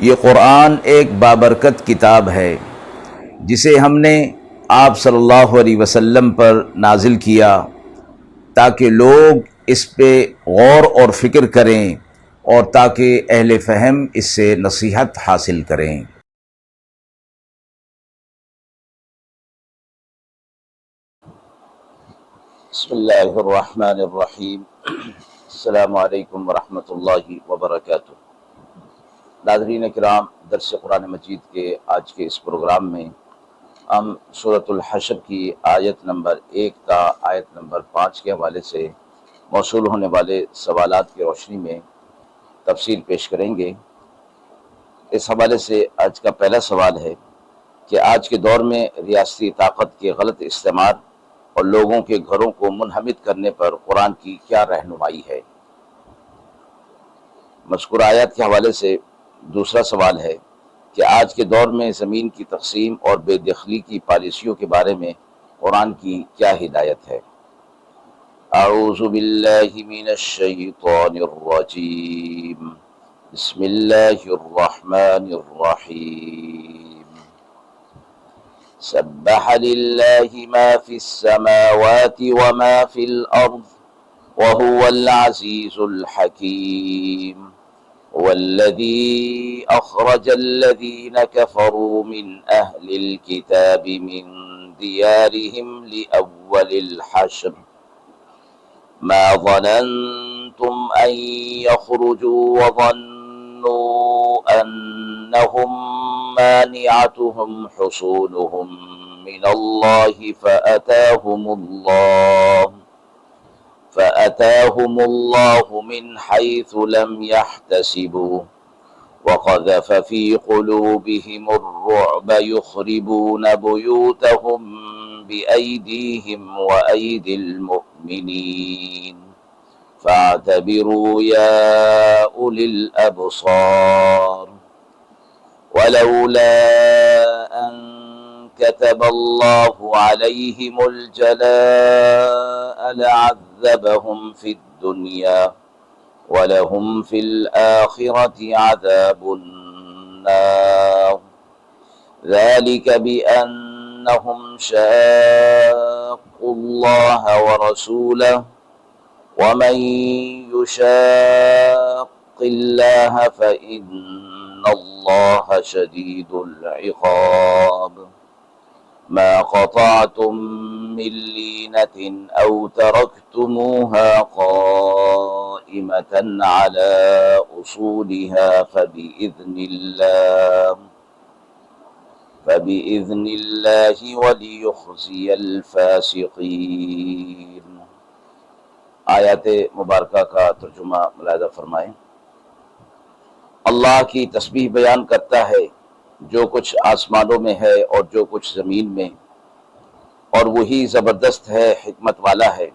یہ قرآن ایک بابرکت کتاب ہے جسے ہم نے آپ صلی اللہ علیہ وسلم پر نازل کیا تاکہ لوگ اس پہ غور اور فکر کریں اور تاکہ اہل فہم اس سے نصیحت حاصل کریں۔ بسم اللہ الرحمن الرحیم۔ السلام علیکم ورحمۃ اللہ وبرکاتہ۔ ناظرین کرام، درس قرآن مجید کے آج کے اس پروگرام میں ہم سورۃ الحشر کی آیت نمبر 1 تا آیت نمبر 5 کے حوالے سے موصول ہونے والے سوالات کی روشنی میں تفصیل پیش کریں گے۔ اس حوالے سے آج کا پہلا سوال ہے کہ آج کے دور میں ریاستی طاقت کے غلط استعمال اور لوگوں کے گھروں کو منہمک کرنے پر قرآن کی کیا رہنمائی ہے؟ مذکورہ آیات کے حوالے سے دوسرا سوال ہے کہ آج کے دور میں زمین کی تقسیم اور بے دخلی کی پالیسیوں کے بارے میں قرآن کی کیا ہدایت ہے؟ اعوذ باللہ من الشیطان الرجیم، بسم اللہ الرحمن الرحیم۔ سبح للہ ما فی السماوات وما فی الارض وهو العزیز الحکیم۔ والذی اخرج الذین کفروا من اہل الکتاب من دیارہم لأول الحشر ما ظننتم ان یخرجوا وظنوا انہم مانعتهم حصونهم من اللہ فأتاهم الله من حيث لم يحتسبوا وقذف في قلوبهم الرعب يخربون بيوتهم بأيديهم وأيدي المؤمنين فاعتبروا يا أولي الأبصار ولولا أن كتب الله عليهم الجلاء لعذبهم في الدنيا ولهم في الآخرة عذاب النار ذلك بأنهم شاقوا الله ورسوله ومن يشاق الله فإن الله شديد العقاب ما قطعتم من لينة أو تركتموها قائمة على أصولها فبإذن الله وليخزي الفاسقين۔ آیات مبارکہ کا ترجمہ ملاحظہ فرمائیں۔ اللہ کی تسبیح بیان کرتا ہے جو کچھ آسمانوں میں ہے اور جو کچھ زمین میں، اور وہی زبردست ہے، حکمت والا ہے۔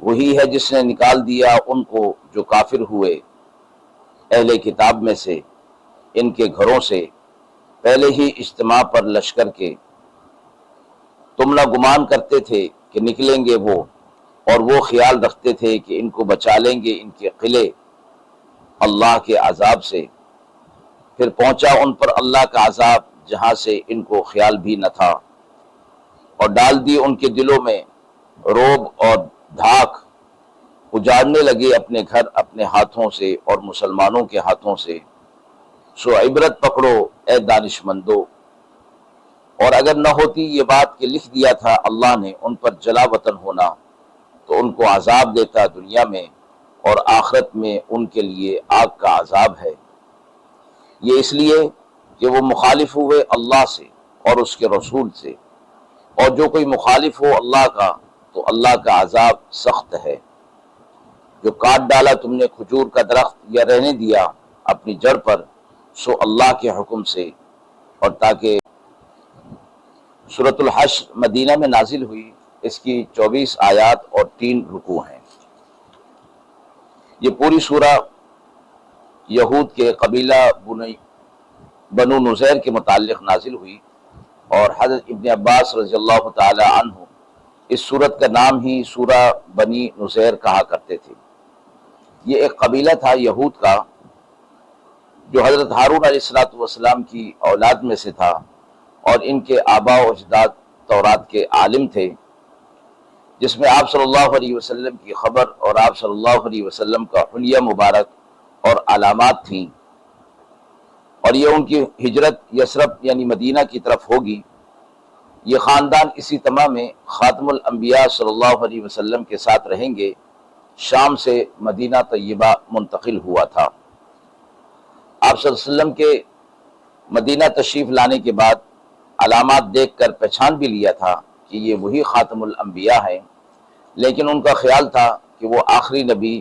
وہی ہے جس نے نکال دیا ان کو جو کافر ہوئے اہل کتاب میں سے ان کے گھروں سے پہلے ہی اجتماع پر لشکر کے۔ تم نہ گمان کرتے تھے کہ نکلیں گے وہ، اور وہ خیال رکھتے تھے کہ ان کو بچا لیں گے ان کے قلعے اللہ کے عذاب سے، پھر پہنچا ان پر اللہ کا عذاب جہاں سے ان کو خیال بھی نہ تھا، اور ڈال دی ان کے دلوں میں رعب اور دھاک، اجاڑنے لگے اپنے گھر اپنے ہاتھوں سے اور مسلمانوں کے ہاتھوں سے۔ سو عبرت پکڑو اے دانش مندو۔ اور اگر نہ ہوتی یہ بات کہ لکھ دیا تھا اللہ نے ان پر جلا وطن ہونا، تو ان کو عذاب دیتا دنیا میں، اور آخرت میں ان کے لیے آگ کا عذاب ہے۔ یہ اس لیے کہ وہ مخالف ہوئے اللہ سے اور اس کے رسول سے، اور جو کوئی مخالف ہو اللہ کا تو اللہ کا عذاب سخت ہے۔ جو کاٹ ڈالا تم نے کھجور کا درخت یا رہنے دیا اپنی جڑ پر، سو اللہ کے حکم سے، اور تاکہ سورۃ الحشر مدینہ میں نازل ہوئی، اس کی 24 آیات اور 3 رکوع ہیں۔ یہ پوری سورہ یہود کے قبیلہ بنو نذیر کے متعلق نازل ہوئی، اور حضرت ابن عباس رضی اللہ تعالی عنہ اس سورت کا نام ہی سورہ بنی نذیر کہا کرتے تھے۔ یہ ایک قبیلہ تھا یہود کا جو حضرت ہارون علیہ السلام کی اولاد میں سے تھا اور ان کے آباء و اجداد تورات کے عالم تھے، جس میں آپ صلی اللہ علیہ وسلم کی خبر اور آپ صلی اللہ علیہ وسلم کا حلیہ مبارک اور علامات تھیں، اور یہ ان کی ہجرت یثرب یعنی مدینہ کی طرف ہوگی۔ یہ خاندان اسی تمام میں خاتم الانبیاء صلی اللہ علیہ وسلم کے ساتھ رہیں گے، شام سے مدینہ طیبہ منتقل ہوا تھا۔ آپ صلی اللہ علیہ وسلم کے مدینہ تشریف لانے کے بعد علامات دیکھ کر پہچان بھی لیا تھا کہ یہ وہی خاتم الانبیاء ہیں، لیکن ان کا خیال تھا کہ وہ آخری نبی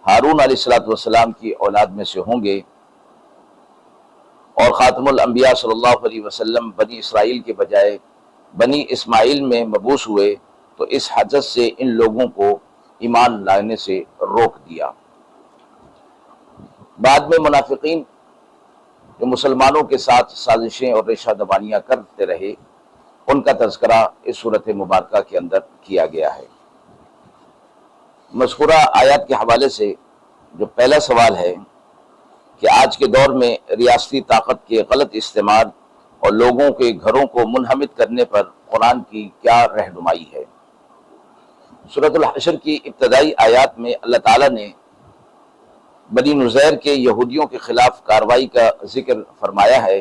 ہارون علیہ السلام کی اولاد میں سے ہوں گے، اور خاتم الانبیاء صلی اللہ علیہ وسلم بنی اسرائیل کے بجائے بنی اسماعیل میں مبعوث ہوئے، تو اس حجت سے ان لوگوں کو ایمان لانے سے روک دیا۔ بعد میں منافقین جو مسلمانوں کے ساتھ سازشیں اور ریشہ دبانیاں کرتے رہے، ان کا تذکرہ اس صورت مبارکہ کے اندر کیا گیا ہے۔ مذکورہ آیات کے حوالے سے جو پہلا سوال ہے کہ آج کے دور میں ریاستی طاقت کے غلط استعمال اور لوگوں کے گھروں کو منہمک کرنے پر قرآن کی کیا رہنمائی ہے؟ سورۃ الحشر کی ابتدائی آیات میں اللہ تعالیٰ نے بنی نذیر کے یہودیوں کے خلاف کارروائی کا ذکر فرمایا ہے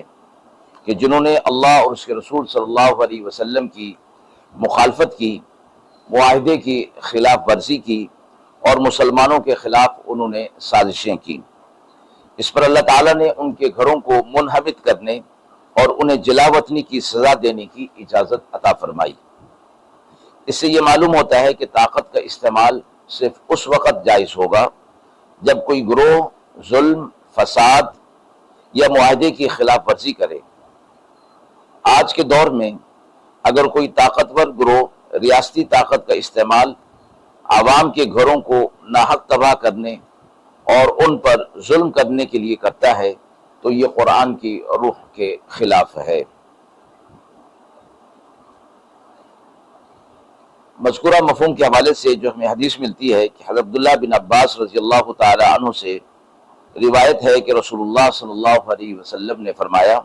کہ جنہوں نے اللہ اور اس کے رسول صلی اللہ علیہ وسلم کی مخالفت کی، معاہدے کی خلاف ورزی کی اور مسلمانوں کے خلاف انہوں نے سازشیں کی۔ اس پر اللہ تعالیٰ نے ان کے گھروں کو منہدم کرنے اور انہیں جلا وطنی کی سزا دینے کی اجازت عطا فرمائی۔ اس سے یہ معلوم ہوتا ہے کہ طاقت کا استعمال صرف اس وقت جائز ہوگا جب کوئی گروہ ظلم، فساد یا معاہدے کی خلاف ورزی کرے۔ آج کے دور میں اگر کوئی طاقتور گروہ ریاستی طاقت کا استعمال عوام کے گھروں کو ناحق تباہ کرنے اور ان پر ظلم کرنے کے لیے کرتا ہے تو یہ قرآن کی روح کے خلاف ہے۔ مذکورہ مفہوم کے حوالے سے جو ہمیں حدیث ملتی ہے کہ حضرت عبداللہ بن عباس رضی اللہ تعالی عنہ سے روایت ہے کہ رسول اللہ صلی اللہ علیہ وسلم نے فرمایا،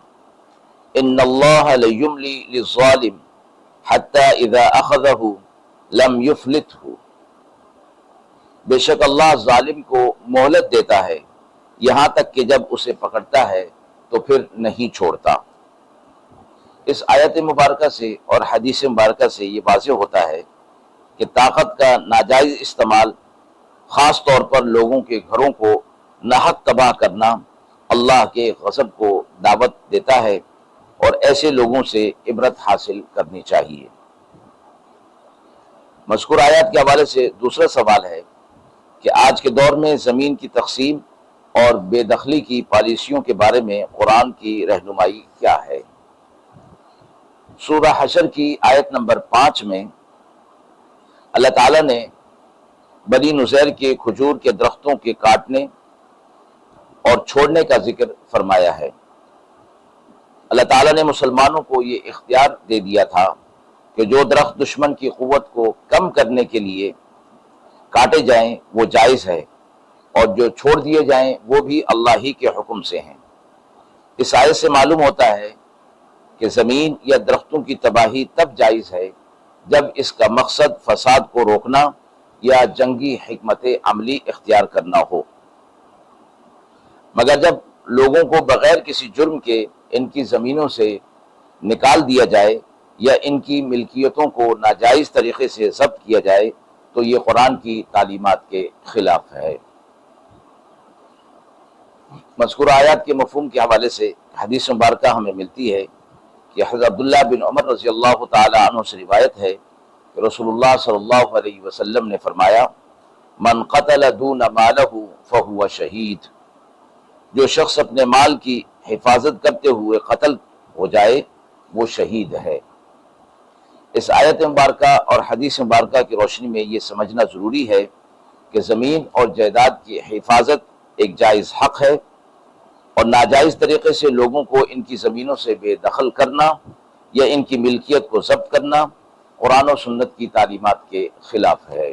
ان اللہ لیملی للظالم حتی اذا اخذہ لم یفلتہ، بے شک اللہ ظالم کو مہلت دیتا ہے یہاں تک کہ جب اسے پکڑتا ہے تو پھر نہیں چھوڑتا۔ اس آیت مبارکہ سے اور حدیث مبارکہ سے یہ واضح ہوتا ہے کہ طاقت کا ناجائز استعمال، خاص طور پر لوگوں کے گھروں کو ناحق تباہ کرنا، اللہ کے غضب کو دعوت دیتا ہے اور ایسے لوگوں سے عبرت حاصل کرنی چاہیے۔ مذکور آیات کے حوالے سے دوسرا سوال ہے کہ آج کے دور میں زمین کی تقسیم اور بے دخلی کی پالیسیوں کے بارے میں قرآن کی رہنمائی کیا ہے؟ سورہ حشر کی آیت نمبر 5 میں اللہ تعالیٰ نے بنی نذیر کے کھجور کے درختوں کے کاٹنے اور چھوڑنے کا ذکر فرمایا ہے۔ اللہ تعالیٰ نے مسلمانوں کو یہ اختیار دے دیا تھا کہ جو درخت دشمن کی قوت کو کم کرنے کے لیے کاٹے جائیں وہ جائز ہے، اور جو چھوڑ دیے جائیں وہ بھی اللہ ہی کے حکم سے ہیں۔ اس آیت سے معلوم ہوتا ہے کہ زمین یا درختوں کی تباہی تب جائز ہے جب اس کا مقصد فساد کو روکنا یا جنگی حکمت عملی اختیار کرنا ہو، مگر جب لوگوں کو بغیر کسی جرم کے ان کی زمینوں سے نکال دیا جائے یا ان کی ملکیتوں کو ناجائز طریقے سے ضبط کیا جائے تو یہ قرآن کی تعلیمات کے خلاف ہے۔ مذکورہ آیات کے مفہوم کے حوالے سے حدیث مبارکہ ہمیں ملتی ہے کہ حضرت عبداللہ بن عمر رضی اللہ تعالی عنہ سے روایت ہے کہ رسول اللہ صلی اللہ علیہ وسلم نے فرمایا، من قتل دون مالہ فہو شہید، جو شخص اپنے مال کی حفاظت کرتے ہوئے قتل ہو جائے وہ شہید ہے۔ اس آیت مبارکہ اور حدیث مبارکہ کی روشنی میں یہ سمجھنا ضروری ہے کہ زمین اور جائیداد کی حفاظت ایک جائز حق ہے، اور ناجائز طریقے سے لوگوں کو ان کی زمینوں سے بے دخل کرنا یا ان کی ملکیت کو ضبط کرنا قرآن و سنت کی تعلیمات کے خلاف ہے۔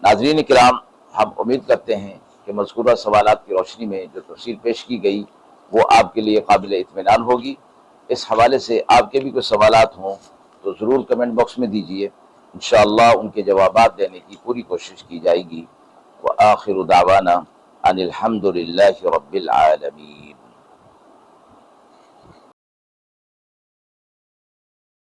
ناظرین کرام، ہم امید کرتے ہیں کہ مذکورہ سوالات کی روشنی میں جو تفصیل پیش کی گئی وہ آپ کے لیے قابل اطمینان ہوگی۔ اس حوالے سے آپ کے بھی کوئی سوالات ہوں تو ضرور کمنٹ باکس میں دیجئے، انشاءاللہ ان کے جوابات دینے کی پوری کوشش کی جائے گی۔ وآخر دعوانا ان الحمد للہ رب العالمین۔